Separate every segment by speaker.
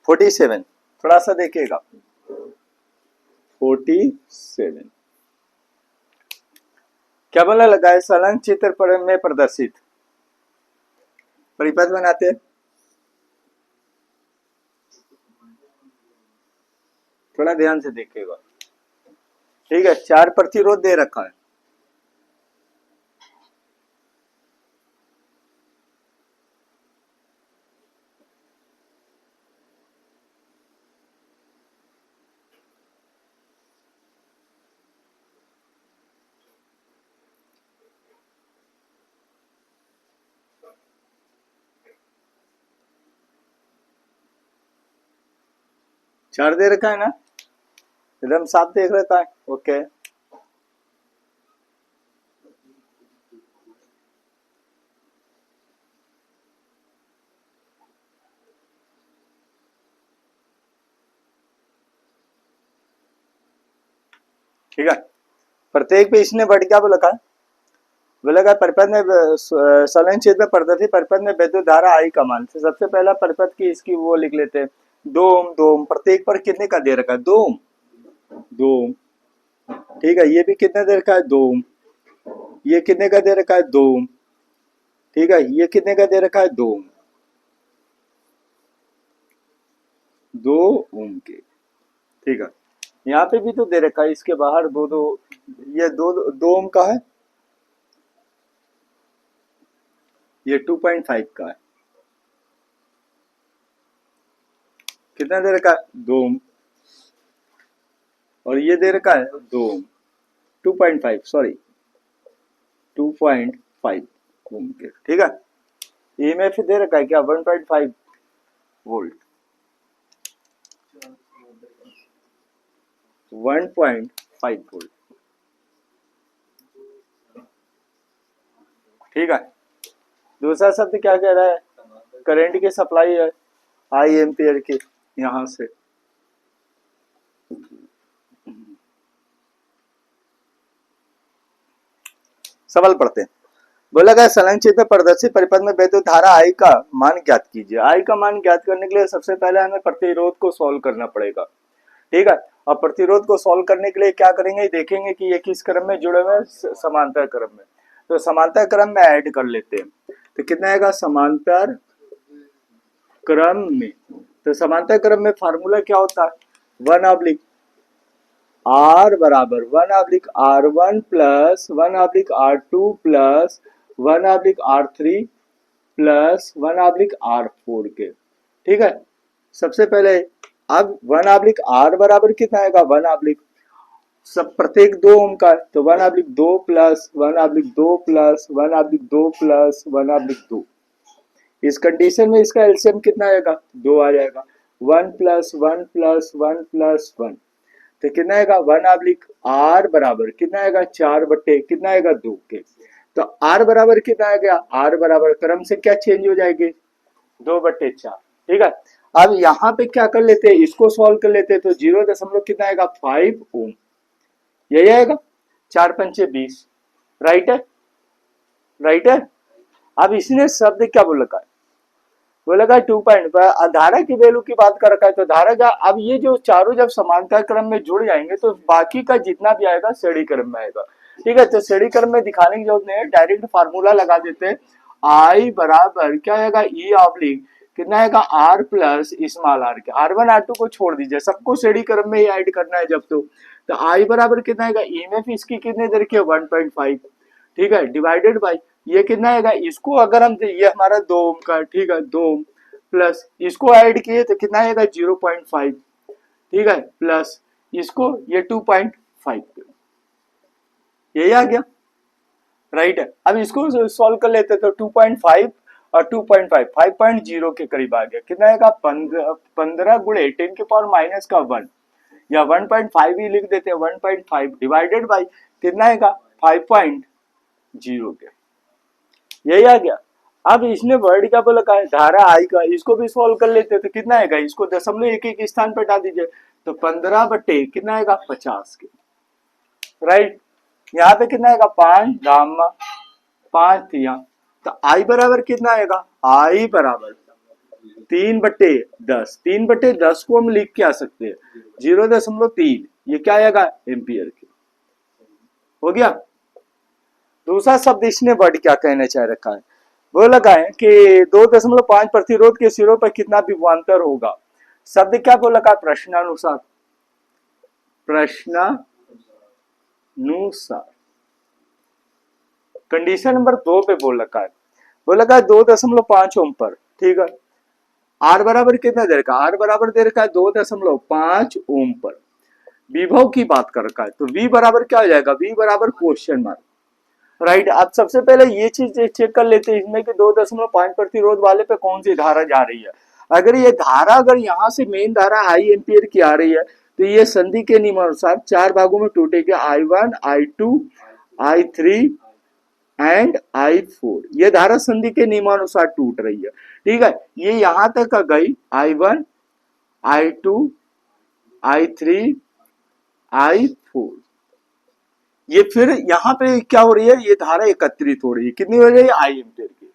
Speaker 1: 47, थोड़ा सा देखिएगा 47। क्या बोला लगा है? संलग्न चित्र पर में प्रदर्शित परिपथ बनाते हैं, थोड़ा ध्यान से देखिएगा। ठीक है, 4 प्रतिरोध दे रखा है। चार दे रखा है ना, एकदम साफ देख रखा है। ओके, ठीक है। प्रत्येक पे इसने बढ़ क्या बोला? बोलेगा परिपथ में संलग्न क्षेत्र में प्रदर्शित परिपथ में विद्युत धारा आई का मान। तो सबसे पहला परिपथ की इसकी वो लिख लेते हैं, 2 ओम। 2 ओम प्रत्येक पर कितने का दे रखा है? 2 ओम। 2 ओम, ठीक है। ये भी कितने दे रखा है? 2 ओम। ये कितने का दे रखा है? 2 ओम, ठीक है। ये कितने का दे रखा है? 2 ओम। 2 ओम के, ठीक है। यहाँ पे भी तो दे रखा है, इसके बाहर दो ये 2 ओम का है, ये 2.5 का है। कितना दे रखा है? 2 ओम। और ये दे रखा है 2 ओम, 2.5 सॉरी 2.5 ओम के, ठीक है। ईएमएफ दे रखा है क्या? 1.5 वोल्ट, 1.5 वोल्ट, ठीक है। दूसरा शब्द क्या कह रहा है? करंट की सप्लाई है आई एम्पियर की, यहां से सवाल पढ़ते हैं। बोला गया संलग्न चित्र प्रदर्शित परिपथ में विद्युत धारा आई का मान ज्ञात कीजिए। आई का मान ज्ञात करने के लिए सबसे पहले हमें प्रतिरोध को सॉल्व करना पड़ेगा, ठीक है। और प्रतिरोध को सॉल्व करने के लिए क्या करेंगे? देखेंगे कि ये किस क्रम में जुड़े हुए हैं, समांतर क्रम में। तो समांतर क्रम में ऐड कर लेते हैं, तो कितना आएगा? समांतर क्रम में, तो समांतर क्रम में फार्मूला क्या होता है? 1/r बराबर 1/r1 plus 1/r2 plus 1/r3 plus 1/r4 के, ठीक है। सबसे पहले अब 1/r बराबर कितना आएगा? 1/, सब प्रत्येक 2 ओम का, तो 1/2 प्लस 1/2 प्लस 1/2 प्लस 1/2। इस कंडीशन में इसका एलसीएम कितना आएगा? 2 आ जाएगा। 1 प्लस 1 प्लस 1 प्लस 1, तो कितना आएगा? 1/r बराबर कितना आएगा? 4 कितना आएगा? 2 के। तो r बराबर कितना आ गया? r बराबर क्रम से क्या चेंज हो जाएगी? 2/4, ठीक है। अब यहाँ पे क्या कर लेते हैं? इसको सॉल्व कर लेते हैं, तो 0 कितना आएगा? 5 ओम, यही आएगा। 4 पंचे 20, राइट है, राइट है। अब इसने शब्द क्या बोल रखा है? बोला है 2. धारा की वैल्यू की बात कर रखा है, तो धारा का अब ये जो चारों जब समांतर क्रम में जुड़ जाएंगे तो बाकी का जितना भी आएगा श्रेणी क्रम में आएगा, ठीक है। तो श्रेणी क्रम में दिखाने की जरूरत नहीं है, डायरेक्ट फार्मूला लगा देते हैं। आई बराबर क्या आएगा? ई ऑब्लिक कितना आएगा? आर प्लस स्मॉल आर के। R1 R2 को छोड़ दीजिए, सबको श्रेणी क्रम में ही ऐड करना है जब तो आई बराबर कितना आएगा? ईएमएफ इसकी कितने देर की? 1.5, ठीक है, डिवाइडेड बाई ये कितना आएगा? इसको अगर हम, ये हमारा 2 ओम का, ठीक है, 2 ओम प्लस इसको ऐड किए तो कितना आएगा? 0.5, ठीक है, प्लस इसको ये 2.5, यही आ गया, राइट है। अब इसको सॉल्व कर लेते तो 2.5 और 2.5 5.0 के करीब आ गया। कितना आएगा? 15 गुणे 10 के पावर माइनस का 1, या 1.5 ही लिख देते हैं, 1.5 डिवाइडेड बाई कितना आएगा? 5.0 के, यही आ गया। अब इसने वर्ड क्या बोला है? धारा आई का, इसको भी सॉल्व कर लेते तो कितना आएगा? इसको 0.1 स्थान पर हटा दीजिए, तो 15 कितना आएगा? 50 के, राइट। यहाँ पे कितना आएगा? 5 गामा 5 थिया, तो आई बराबर कितना आएगा? आई बराबर 3/10, 3/10 को हम लिख के आ सकते हैं 0.3, ये क्या आएगा एम्पियर की। हो गया। दूसरा शब्द इसने वर्ड क्या कहना चाह रखा है, वो लगा है कि 2.5 प्रतिरोध के सिरों पर कितना विभवांतर होगा। शब्द क्या बोला का, प्रश्नानुसार, प्रश्नानुसार। कंडीशन नंबर 2 पे बोल रखा है, बोल रखा है 2.5 ओम पर, ठीक है। आर बराबर कितना दे रखा है, आर बराबर दे रखा है 2.5 ओम पर। विभव की बात कर रखा है, तो V बराबर क्या हो जाएगा, V बराबर क्वेश्चन मार्क, राइट। अब सबसे पहले ये चीज चेक कर लेते हैं इसमें कि 2.5 प्रतिरोध वाले पे कौन सी धारा जा रही है। अगर ये धारा, अगर यहाँ से मेन धारा आई एम्पियर की आ रही है, तो ये संधि के नियमानुसार 4 भागों में टूटेगी, I1, I2, I3 and I4। ये धारा संधि के नियमानुसार टूट रही है, ठीक है। ये यहां तक आ गई I1, I2, I3, I4। ये फिर यहाँ पे क्या हो रही है, ये धारा एकत्रित हो रही है, कितनी हो रही है, आई एम्पियर की,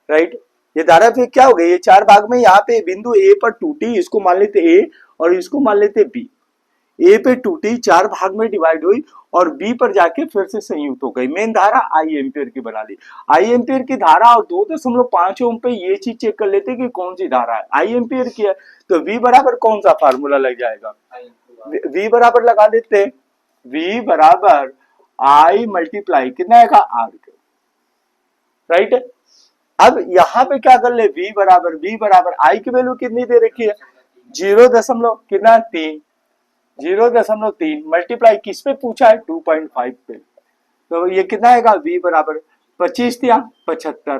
Speaker 1: राइट। ये धारा फिर क्या हो गई, ये 4 भाग में यहाँ पे बिंदु ए पर टूटी, इसको मान लेते ए और इसको मान लेते बी। ए पे टूटी, 4 भाग में डिवाइड हुई और बी पर जाके फिर से संयुक्त हो गई, मेन धारा आई एम्पियर की बना ली। आई एम्पियर की धारा और 2.5 ओम पे ये चीज चेक कर लेते कि कौन सी धारा है, आई एम्पियर की है, तो वी बराबर कौन सा फार्मूला लग जाएगा, वी बराबर लगा देते, वी बराबर आई मल्टीप्लाई कितना आएगा आर के, राइट। अब यहाँ पे क्या कर ले, v बराबर आई की वैल्यू कितनी दे रखी है, 0.3 मल्टीप्लाई किस पे पूछा है, 2.5 पे, तो ये कितना आएगा, v बराबर 25 या 75,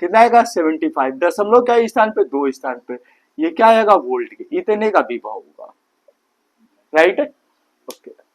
Speaker 1: कितना आएगा 75, दशमलव क्या स्थान पे, 2 स्थान पे, ये क्या आएगा वोल्ट के, इतने का विभव होगा, राइट। ओके।